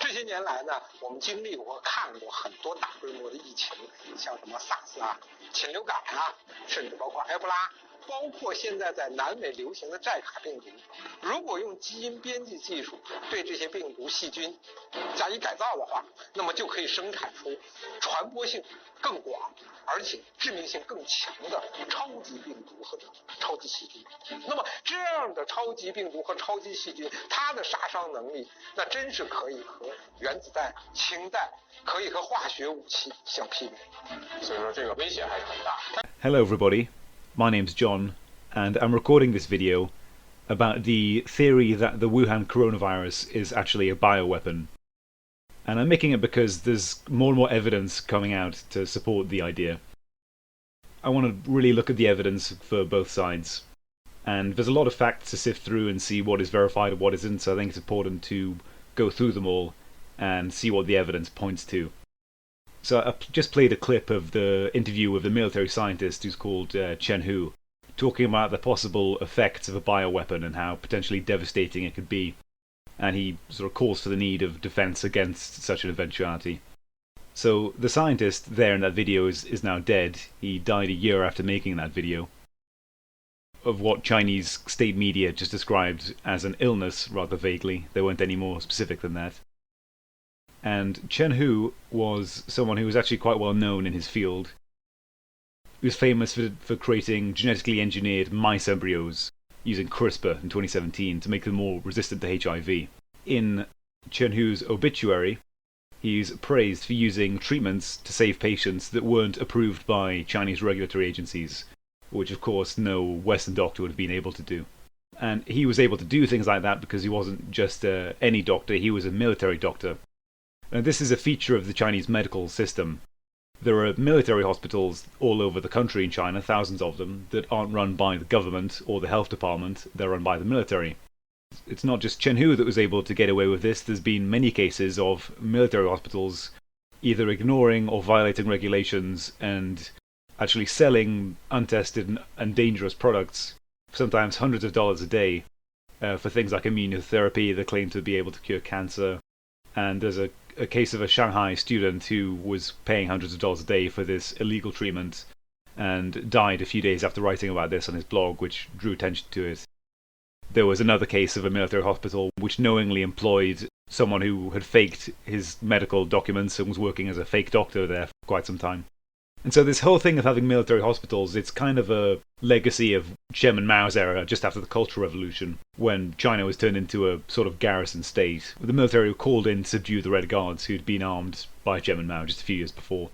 这些年来呢，我们经历过、看过很多大规模的疫情，像什么 SARS 啊、禽流感啊，甚至包括埃博拉，包括现在在南美流行的寨卡病毒。如果用基因编辑技术对这些病毒细菌加以改造的话，那么就可以生产出传播性更广而且致命性更强的超级病毒和超级细菌。那么这样的超级病毒和超级细菌，它的杀伤能力那真是可以和原子弹、氢弹，可以和化学武器相媲美。所以说这个危险还是很大。Hello everybody, my name's John, and I'm recording this video about the theory that the Wuhan coronavirus is actually a bioweapon. And I'm making it because there's more and more evidence coming out to support the idea. I want to really look at the evidence for both sides. And there's a lot of facts to sift through and see what is verified and what isn't, so I think it's important to go through them all and see what the evidence points to. So I just played a clip of the interview with the military scientist who's called Chen Hu, talking about the possible effects of a bioweapon and how potentially devastating it could be. And he sort of calls for the need of defense against such an eventuality. So the scientist there in that video is now dead. He died a year after making that video, of what Chinese state media just described as an illness rather vaguely. They weren't any more specific than that. And Chen Hu was someone who was actually quite well known in his field. He was famous for creating genetically engineered mice embryos using CRISPR in 2017 to make them more resistant to HIV. In Chen Hu's obituary, he's praised for using treatments to save patients that weren't approved by Chinese regulatory agencies, which of course no Western doctor would have been able to do. And he was able to do things like that because he wasn't just any doctor, he was a military doctor. And this is a feature of the Chinese medical system. There are military hospitals all over the country in China, thousands of them, that aren't run by the government or the health department, they're run by the military. It's not just Chen Hu that was able to get away with this. There's been many cases of military hospitals either ignoring or violating regulations and actually selling untested and dangerous products, sometimes hundreds of dollars a day, for things like immunotherapy that claim to be able to cure cancer. And there's a case of a Shanghai student who was paying hundreds of dollars a day for this illegal treatment and died a few days after writing about this on his blog, which drew attention to it. There was another case of a military hospital which knowingly employed someone who had faked his medical documents and was working as a fake doctor there for quite some time. And so this whole thing of having military hospitals, it's kind of a legacy of Chairman Mao's era, just after the Cultural Revolution, when China was turned into a sort of garrison state. The military were called in to subdue the Red Guards, who'd been armed by Chairman Mao just a few years before.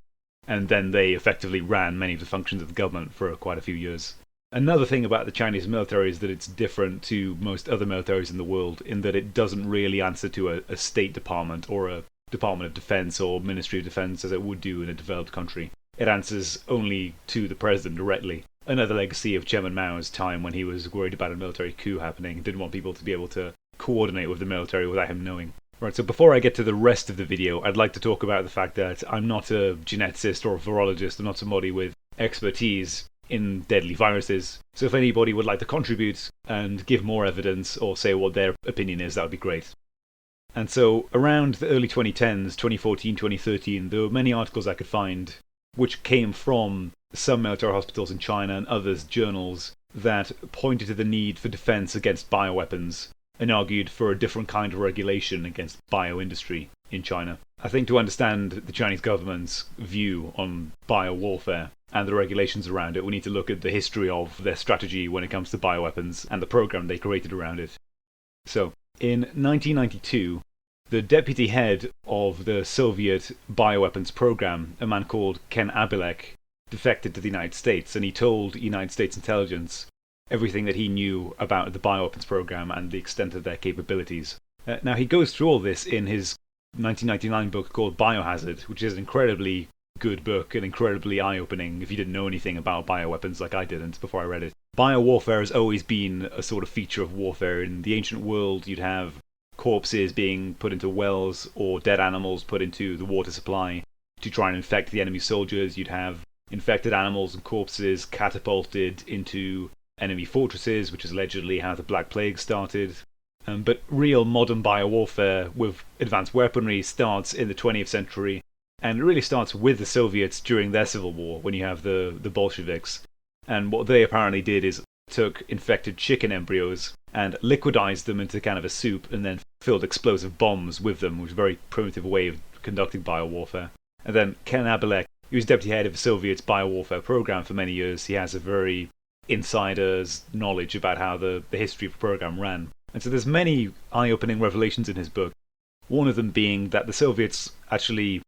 And then they effectively ran many of the functions of the government for quite a few years. Another thing about the Chinese military is that it's different to most other militaries in the world, in that it doesn't really answer to a State Department or a Department of Defense or Ministry of Defense as it would do in a developed country. It answers only to the president directly. Another legacy of Chairman Mao's time, when he was worried about a military coup happening, didn't want people to be able to coordinate with the military without him knowing. Right, so before I get to the rest of the video, I'd like to talk about the fact that I'm not a geneticist or a virologist. I'm not somebody with expertise in deadly viruses. So if anybody would like to contribute and give more evidence or say what their opinion is, that would be great. And so around the early 2010s, 2014, 2013, there were many articles I could find which came from some military hospitals in China and others journals that pointed to the need for defense against bioweapons and argued for a different kind of regulation against bioindustry in China. I think to understand the Chinese government's view on biowarfare and the regulations around it, we need to look at the history of their strategy when it comes to bioweapons and the program they created around it. So, in 1992, the deputy head of the Soviet bioweapons program, a man called Ken Abilek, defected to the United States, and he told United States intelligence everything that he knew about the bioweapons program and the extent of their capabilities. Now, he goes through all this in his 1999 book called Biohazard, which is an incredibly good book and incredibly eye-opening if you didn't know anything about bioweapons like I didn't before I read it. Biowarfare has always been a sort of feature of warfare. In the ancient world, you'd have corpses being put into wells or dead animals put into the water supply to try and infect the enemy soldiers. You'd have infected animals and corpses catapulted into enemy fortresses, which is allegedly how the Black Plague started. But real modern biowarfare with advanced weaponry starts in the 20th century, and it really starts with the Soviets during their civil war, when you have the Bolsheviks. And what they apparently did is took infected chicken embryos and liquidized them into kind of a soup, and then filled explosive bombs with them, which was a very primitive way of conducting biowarfare. And then Ken Abelek, he was deputy head of the Soviets' biowarfare program for many years. He has a very insider's knowledge about how the history of the program ran. And so there's many eye-opening revelations in his book. One of them being that the Soviets actually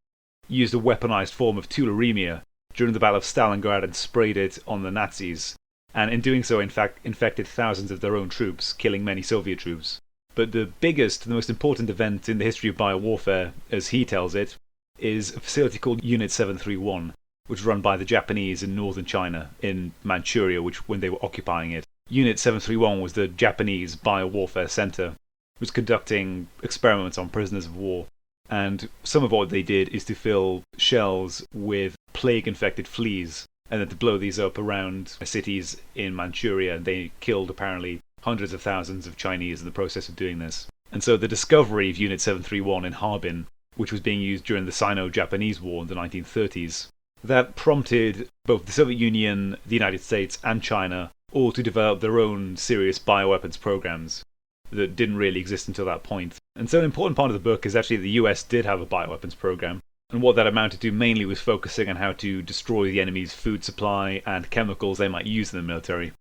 used a weaponized form of tularemia during the Battle of Stalingrad and sprayed it on the Nazis. And in doing so, in fact, infected thousands of their own troops, killing many Soviet troops. But the biggest, the most important event in the history of biowarfare, as he tells it, is a facility called Unit 731, which was run by the Japanese in northern China, in Manchuria, when they were occupying it. Unit 731 was the Japanese biowarfare center. It was conducting experiments on prisoners of war. And some of what they did is to fill shells with plague-infected fleas, and then to blow these up around cities in Manchuria. They killed, apparently, hundreds of thousands of Chinese in the process of doing this. And so the discovery of Unit 731 in Harbin, which was being used during the Sino-Japanese War in the 1930s, that prompted both the Soviet Union, the United States, and China all to develop their own serious bioweapons programs that didn't really exist until that point. And so an important part of the book is actually the US did have a bioweapons program, and what that amounted to mainly was focusing on how to destroy the enemy's food supply and chemicals they might use in the military.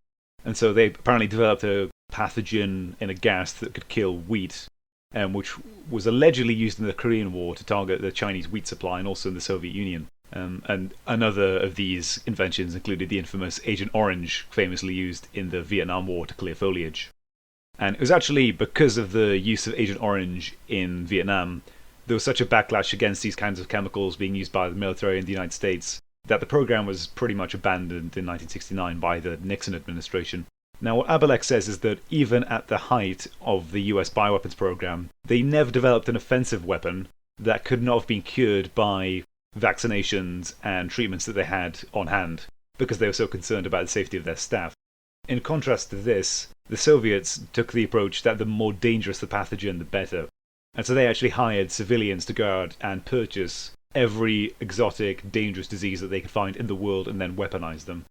And so they apparently developed a pathogen in a gas that could kill wheat, which was allegedly used in the Korean War to target the Chinese wheat supply and also in the Soviet Union. And another of these inventions included the infamous Agent Orange, famously used in the Vietnam War to clear foliage. And it was actually because of the use of Agent Orange in Vietnam, there was such a backlash against these kinds of chemicals being used by the military in the United States that the program was pretty much abandoned in 1969 by the Nixon administration. Now, what Abelek says is that even at the height of the US bioweapons program, they never developed an offensive weapon that could not have been cured by vaccinations and treatments that they had on hand, because they were so concerned about the safety of their staff. In contrast to this, the Soviets took the approach that the more dangerous the pathogen, the better. And so they actually hired civilians to go out and purchase every exotic, dangerous disease that they could find in the world and then weaponize them.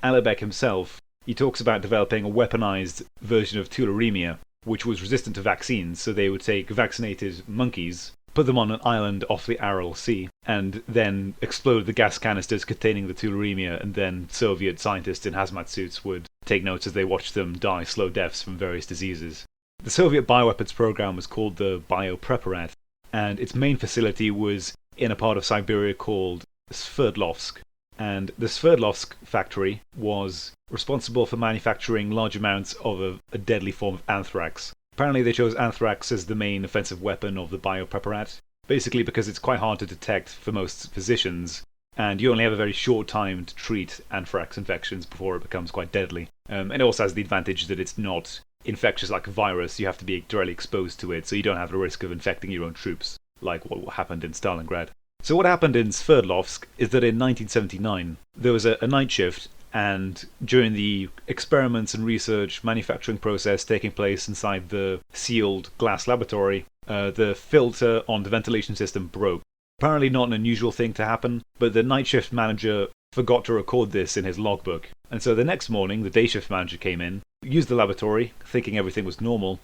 Alibek himself, he talks about developing a weaponized version of tularemia, which was resistant to vaccines, so they would take vaccinated monkeys, put them on an island off the Aral Sea, and then explode the gas canisters containing the tularemia, and then Soviet scientists in hazmat suits would take notes as they watched them die slow deaths from various diseases. The Soviet bioweapons program was called the Biopreparat, and its main facility was in a part of Siberia called Sverdlovsk. And the Sverdlovsk factory was responsible for manufacturing large amounts of a deadly form of anthrax. Apparently they chose anthrax as the main offensive weapon of the Biopreparat, basically because it's quite hard to detect for most physicians, and you only have a very short time to treat anthrax infections before it becomes quite deadly. And it also has the advantage that it's not infectious like a virus. You have to be directly exposed to it, so you don't have the risk of infecting your own troops, like what happened in Stalingrad. So what happened in Sverdlovsk is that in 1979 there was a night shift, and during the experiments and research manufacturing process taking place inside the sealed glass laboratory, the filter on the ventilation system broke. Apparently not an unusual thing to happen, but the night shift manager forgot to record this in his logbook. And so the next morning the day shift manager came in, used the laboratory, thinking everything was normal,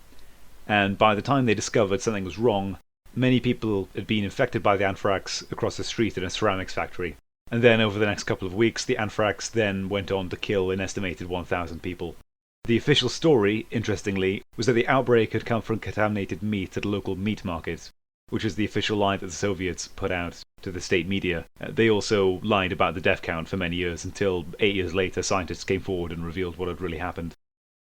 and by the time they discovered something was wrong, many people had been infected by the anthrax across the street in a ceramics factory. And then over the next couple of weeks, the anthrax then went on to kill an estimated 1,000 people. The official story, interestingly, was that the outbreak had come from contaminated meat at a local meat market, which was the official lie that the Soviets put out to the state media. They also lied about the death count for many years, until 8 years later scientists came forward and revealed what had really happened.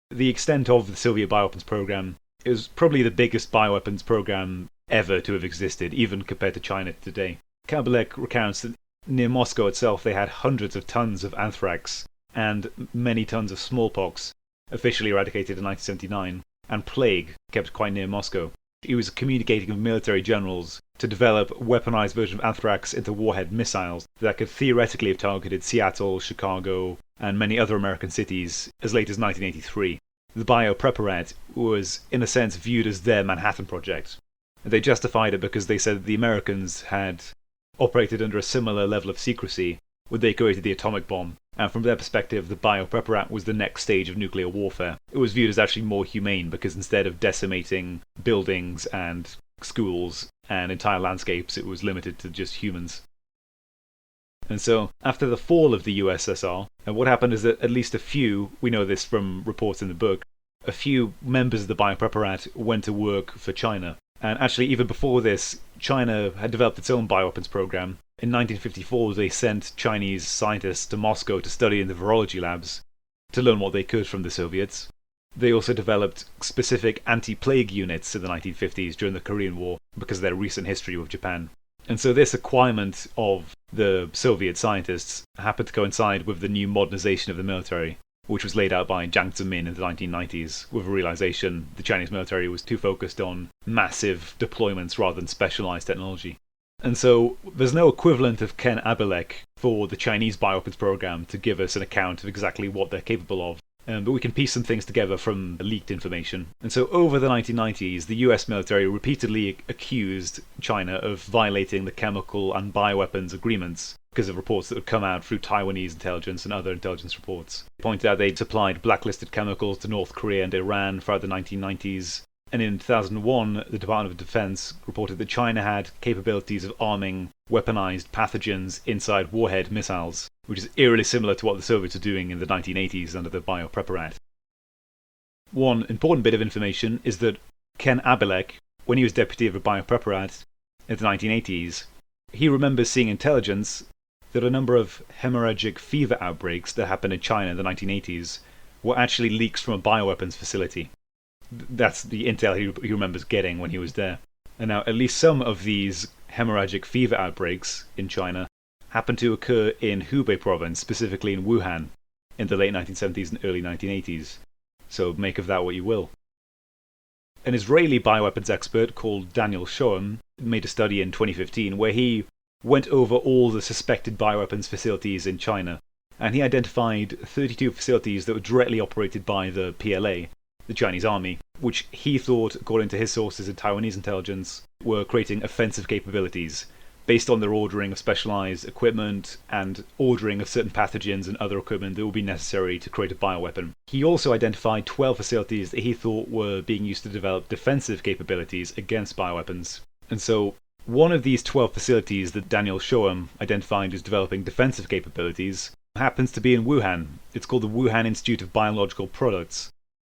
The extent of the Soviet bioweapons program is probably the biggest bioweapons program ever to have existed, even compared to China today. Kabelek recounts that near Moscow itself they had hundreds of tons of anthrax and many tons of smallpox, officially eradicated in 1979, and plague kept quite near Moscow. He was communicating with military generals to develop a weaponized version of anthrax into warhead missiles that could theoretically have targeted Seattle, Chicago, and many other American cities as late as 1983. the biopreparat was, in a sense, viewed as their Manhattan Project. They justified it because they said that the Americans had operated under a similar level of secrecy when they created the atomic bomb, and from their perspective, the biopreparat was the next stage of nuclear warfare. It was viewed as actually more humane because instead of decimating buildings and schools and entire landscapes, it was limited to just humans. And so, after the fall of the USSR, what happened is that at least a few, we know this from reports in the book, a few members of the biopreparat went to work for China. And actually, even before this, China had developed its own bioweapons program. In 1954, they sent Chinese scientists to Moscow to study in the virology labs to learn what they could from the Soviets. They also developed specific anti-plague units in the 1950s during the Korean War because of their recent history with Japan. And so this acquirement of the Soviet scientists happened to coincide with the new modernization of the military, which was laid out by Jiang Zemin in the 1990s, with a realization the Chinese military was too focused on massive deployments rather than specialized technology. And so there's no equivalent of Ken Abelek for the Chinese bioweapons program to give us an account of exactly what they're capable of. But we can piece some things together from leaked information. And so over the 1990s, the US military repeatedly accused China of violating the chemical and bioweapons agreements because of reports that would come out through Taiwanese intelligence and other intelligence reports. They pointed out they'd supplied blacklisted chemicals to North Korea and Iran throughout the 1990s. And in 2001, the Department of Defense reported that China had capabilities of arming weaponized pathogens inside warhead missiles, which is eerily similar to what the Soviets were doing in the 1980s under the Biopreparat. One important bit of information is that Ken Abelek, when he was deputy of the Biopreparat in the 1980s, he remembers seeing intelligence that a number of hemorrhagic fever outbreaks that happened in China in the 1980s were actually leaks from a bioweapons facility. That's the intel he remembers getting when he was there. And now, at least some of these hemorrhagic fever outbreaks in China happened to occur in Hubei province, specifically in Wuhan, in the late 1970s and early 1980s. So make of that what you will. An Israeli bioweapons expert called Daniel Shoham made a study in 2015 where he went over all the suspected bioweapons facilities in China, and he identified 32 facilities that were directly operated by the PLA, the Chinese army, which he thought, according to his sources in Taiwanese intelligence, were creating offensive capabilities based on their ordering of specialized equipment and ordering of certain pathogens and other equipment that would be necessary to create a bioweapon. He also identified 12 facilities that he thought were being used to develop defensive capabilities against bioweapons. And so one of these 12 facilities that Daniel Shoham identified as developing defensive capabilities happens to be in Wuhan. It's called the Wuhan Institute of Biological Products.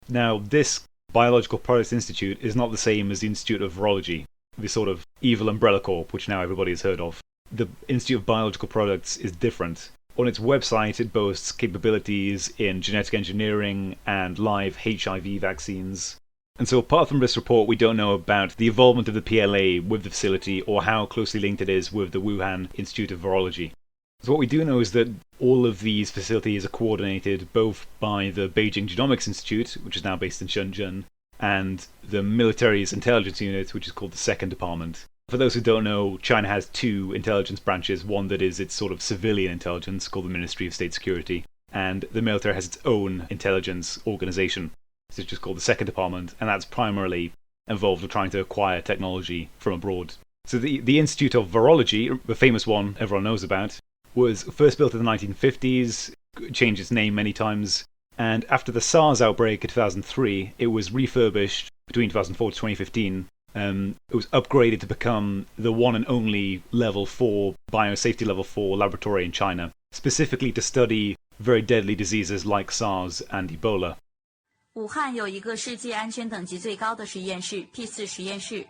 Now, this Biological Products Institute is not the same as the Institute of Virology, the sort of evil umbrella corp which now everybody has heard of. The Institute of Biological Products is different. On its website, it boasts capabilities in genetic engineering and live HIV vaccines. And so apart from this report, we don't know about the involvement of the PLA with the facility or how closely linked it is with the Wuhan Institute of Virology. So what we do know is that all of these facilities are coordinated both by the Beijing Genomics Institute, which is now based in Shenzhen, and the military's intelligence unit, which is called the Second Department. For those who don't know, China has two intelligence branches, one that is its sort of civilian intelligence, called the Ministry of State Security, and the military has its own intelligence organization, which is called the Second Department, and that's primarily involved with trying to acquire technology from abroad. So the Institute of Virology, the famous one everyone knows about, was first built in the 1950s, changed its name many times, and after the SARS outbreak in 2003, it was refurbished between 2004 to 2015. It was upgraded to become the one and only level 4, biosafety level 4 laboratory in China, specifically to study very deadly diseases like SARS and Ebola. 武汉有一个世界安全等级最高的实验室 P4 实验室，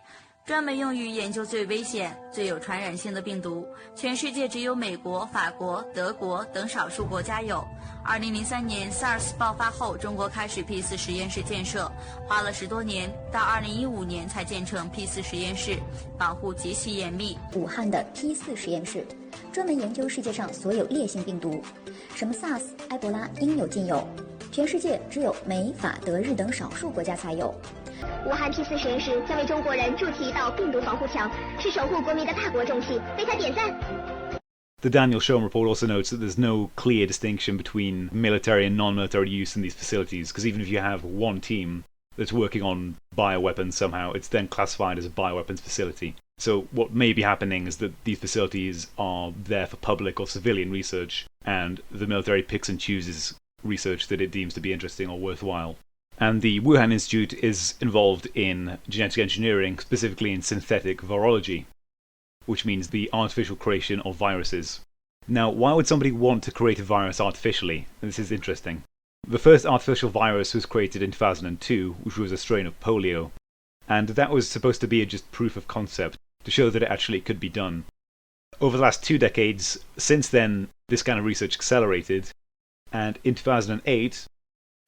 专门用于研究最危险、最有传染性的病毒，全世界只有美国、法国、德国等少数国家有。2003年 SARS 爆发后，中国开始 P4 实验室建设，花了10多年，到2015年才建成 P4 实验室，保护极其严密。武汉的 P4 实验室专门研究世界上所有烈性病毒，什么 SARS、埃博拉应有尽有，全世界只有美、法、德、日等少数国家才有。武汉 P4 实验室将为中国人筑起一道病毒防护墙，是守护国民的大国重器，为他点赞。The Daniel Schoen report also notes that there's no clear distinction between military and non-military use in these facilities, because even if you have one team that's working on bioweapons somehow, it's then classified as a bioweapons facility. So what may be happening is that these facilities are there for public or civilian research, and the military picks and chooses research that it deems to be interesting or worthwhile. And the Wuhan Institute is involved in genetic engineering, specifically in synthetic virology, which means the artificial creation of viruses. Now, why would somebody want to create a virus artificially? This is interesting. The first artificial virus was created in 2002, which was a strain of polio, and that was supposed to be just proof of concept, to show that it actually could be done. Over the last 2 decades, since then, this kind of research accelerated, and in 2008,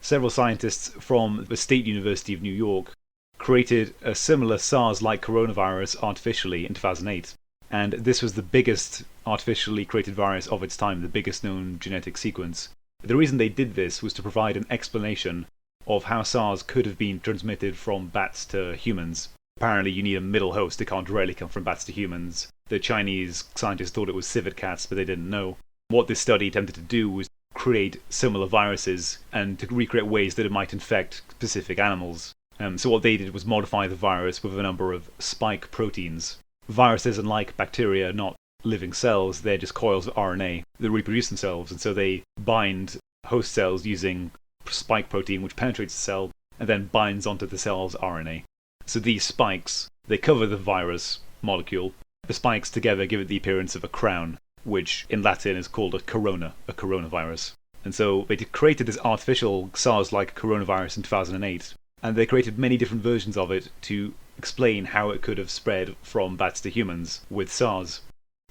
several scientists from the State University of New York created a similar SARS-like coronavirus artificially in 2008. And this was the biggest artificially created virus of its time, the biggest known genetic sequence. The reason they did this was to provide an explanation of how SARS could have been transmitted from bats to humans. Apparently you need a middle host, it can't directly come from bats to humans. The Chinese scientists thought it was civet cats, but they didn't know. What this study attempted to do was create similar viruses and to recreate ways that it might infect specific animals. So what they did was modify the virus with a number of spike proteins. Viruses, unlike bacteria, are not living cells, they're just coils of RNA that reproduce themselves, and so they bind host cells using spike protein which penetrates the cell and then binds onto the cell's RNA. So these spikes, they cover the virus molecule. The spikes together give it the appearance of a crown, which in Latin is called a coronavirus. And so they created this artificial SARS-like coronavirus in 2008, and they created many different versions of it to explain how it could have spread from bats to humans with SARS.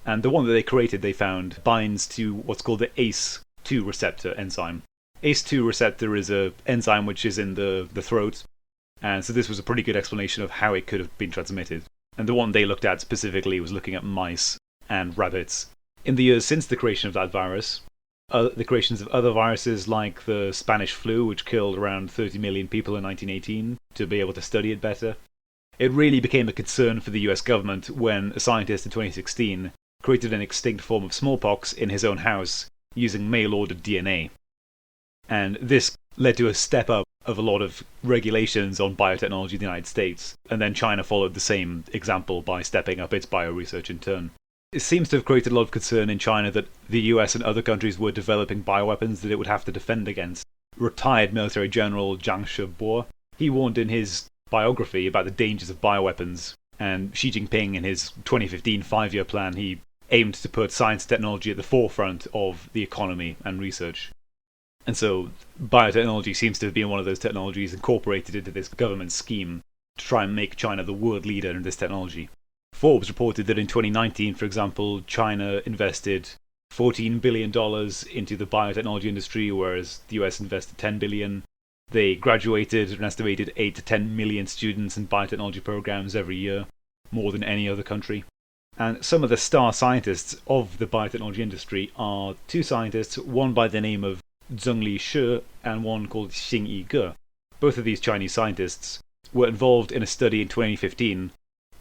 And the one that they created, they found, binds to what's called the ACE2 receptor enzyme. ACE2 receptor is an enzyme which is in the throat, and so this was a pretty good explanation of how it could have been transmitted. And the one they looked at specifically was looking at mice and rabbits. In the years since the creation of that virus, the creations of other viruses like the Spanish flu, which killed around 30 million people in 1918, to be able to study it better, it really became a concern for the US government when a scientist in 2016 created an extinct form of smallpox in his own house using mail-ordered DNA. And this led to a step up of a lot of regulations on biotechnology in the United States, and then China followed the same example by stepping up its bioresearch in turn. It seems to have created a lot of concern in China that the US and other countries were developing bioweapons that it would have to defend against. Retired military general Jiang Shebo, he warned in his biography about the dangers of bioweapons, and Xi Jinping in his 2015 5-year plan, he aimed to put science and technology at the forefront of the economy and research. And so biotechnology seems to have been one of those technologies incorporated into this government scheme to try and make China the world leader in this technology. Forbes reported that in 2019, for example, China invested $14 billion into the biotechnology industry, whereas the US invested $10 billion. They graduated an estimated 8 to 10 million students in biotechnology programs every year, more than any other country. And some of the star scientists of the biotechnology industry are 2 scientists, one by the name of Zhengli Shi and one called Xingyi Ge. Both of these Chinese scientists were involved in a study in 2015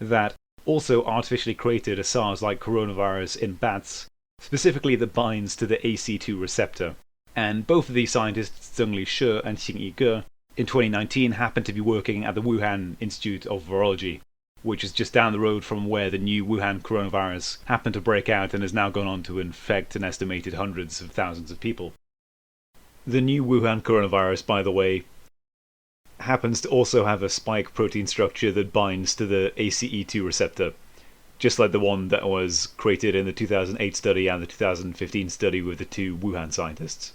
that also artificially created a SARS-like coronavirus in bats, specifically that binds to the ACE2 receptor. And both of these scientists, Zhengli Shi and Xingyi Ge, in 2019 happened to be working at the Wuhan Institute of Virology, which is just down the road from where the new Wuhan coronavirus happened to break out and has now gone on to infect an estimated hundreds of thousands of people. The new Wuhan coronavirus, by the way, happens to also have a spike protein structure that binds to the ACE2 receptor, just like the one that was created in the 2008 study and the 2015 study with the 2 Wuhan scientists.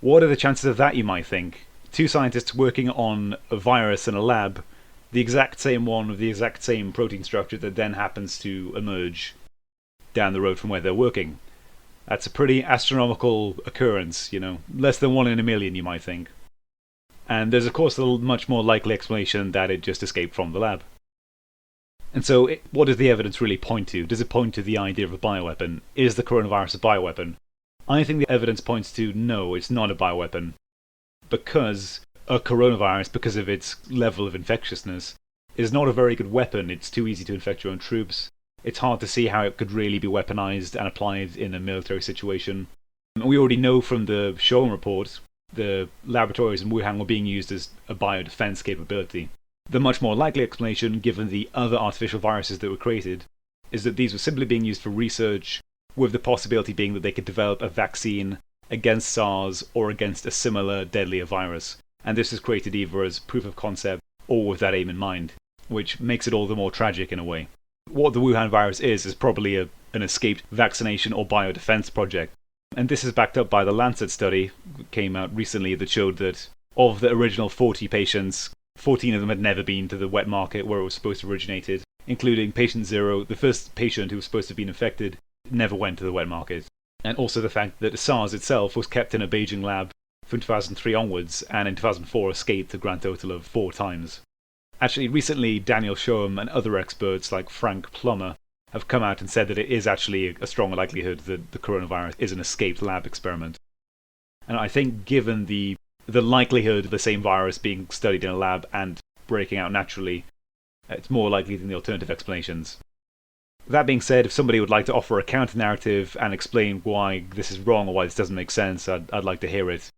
What are the chances of that, you might think? 2 scientists working on a virus in a lab, the exact same one with the exact same protein structure that then happens to emerge down the road from where they're working. That's a pretty astronomical occurrence, less than 1 in a million, you might think. And there's of course a much more likely explanation that it just escaped from the lab. And so, what does the evidence really point to? Does it point to the idea of a bioweapon? Is the coronavirus a bioweapon? I think the evidence points to no, it's not a bioweapon. Because a coronavirus, because of its level of infectiousness, is not a very good weapon. It's too easy to infect your own troops. it's hard to see how it could really be weaponized and applied in a military situation. We already know from the Shoam report the laboratories in Wuhan were being used as a biodefense capability. The much more likely explanation, given the other artificial viruses that were created, is that these were simply being used for research, with the possibility being that they could develop a vaccine against SARS or against a similar deadlier virus. And this was created either as proof of concept or with that aim in mind, which makes it all the more tragic in a way. What the Wuhan virus is probably an escaped vaccination or biodefense project. And this is backed up by the Lancet study that came out recently that showed that of the original 40 patients, 14 of them had never been to the wet market where it was supposed to originate, including patient 0, the first patient who was supposed to have been infected, never went to the wet market. And also the fact that SARS itself was kept in a Beijing lab from 2003 onwards, and in 2004 escaped a grand total of 4 times. Actually, recently Daniel Shoam and other experts like Frank Plummer have come out and said that it is actually a strong likelihood that the coronavirus is an escaped lab experiment. And I think given the likelihood of the same virus being studied in a lab and breaking out naturally, it's more likely than the alternative explanations. That being said, if somebody would like to offer a counter-narrative and explain why this is wrong or why this doesn't make sense, I'd like to hear it.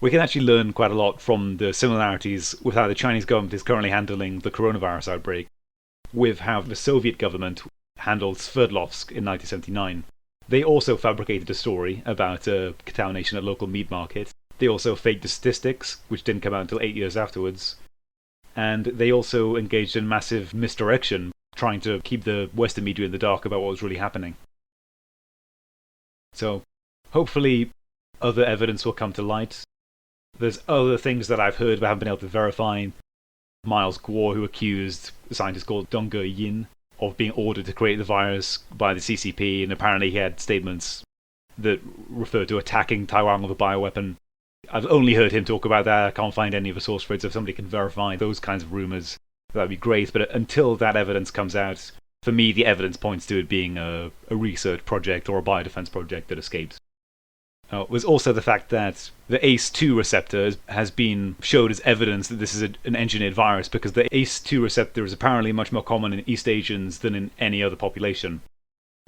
We can actually learn quite a lot from the similarities with how the Chinese government is currently handling the coronavirus outbreak, with how the Soviet government handled Sverdlovsk in 1979. They also fabricated a story about contamination at a local meat market. They also faked the statistics, which didn't come out until 8 years afterwards. And they also engaged in massive misdirection, trying to keep the Western media in the dark about what was really happening. So, hopefully, other evidence will come to light. There's other things that I've heard but haven't been able to verify. Miles Guo, who accused a scientist called Dong Ge-yin of being ordered to create the virus by the CCP, and apparently he had statements that referred to attacking Taiwan with a bioweapon. I've only heard him talk about that. I can't find any of the source for it, so if somebody can verify those kinds of rumours, that'd be great. But until that evidence comes out, for me the evidence points to it being a research project or a biodefense project that escaped. Was also the fact that the ACE2 receptor has been showed as evidence that this is an engineered virus, because the ACE2 receptor is apparently much more common in East Asians than in any other population.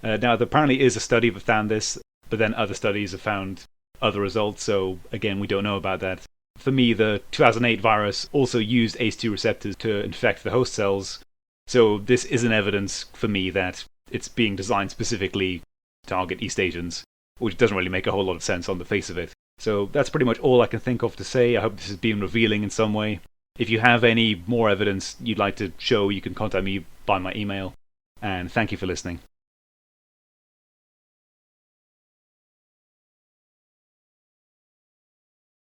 Now, there apparently is a study that found this, but then other studies have found other results, so again, we don't know about that. For me, the 2008 virus also used ACE2 receptors to infect the host cells, so this isn't evidence for me that it's being designed specifically to target East Asians, which doesn't really make a whole lot of sense on the face of it. So that's pretty much all I can think of to say. I hope this has been revealing in some way. If you have any more evidence you'd like to show, you can contact me by my email. And thank you for listening.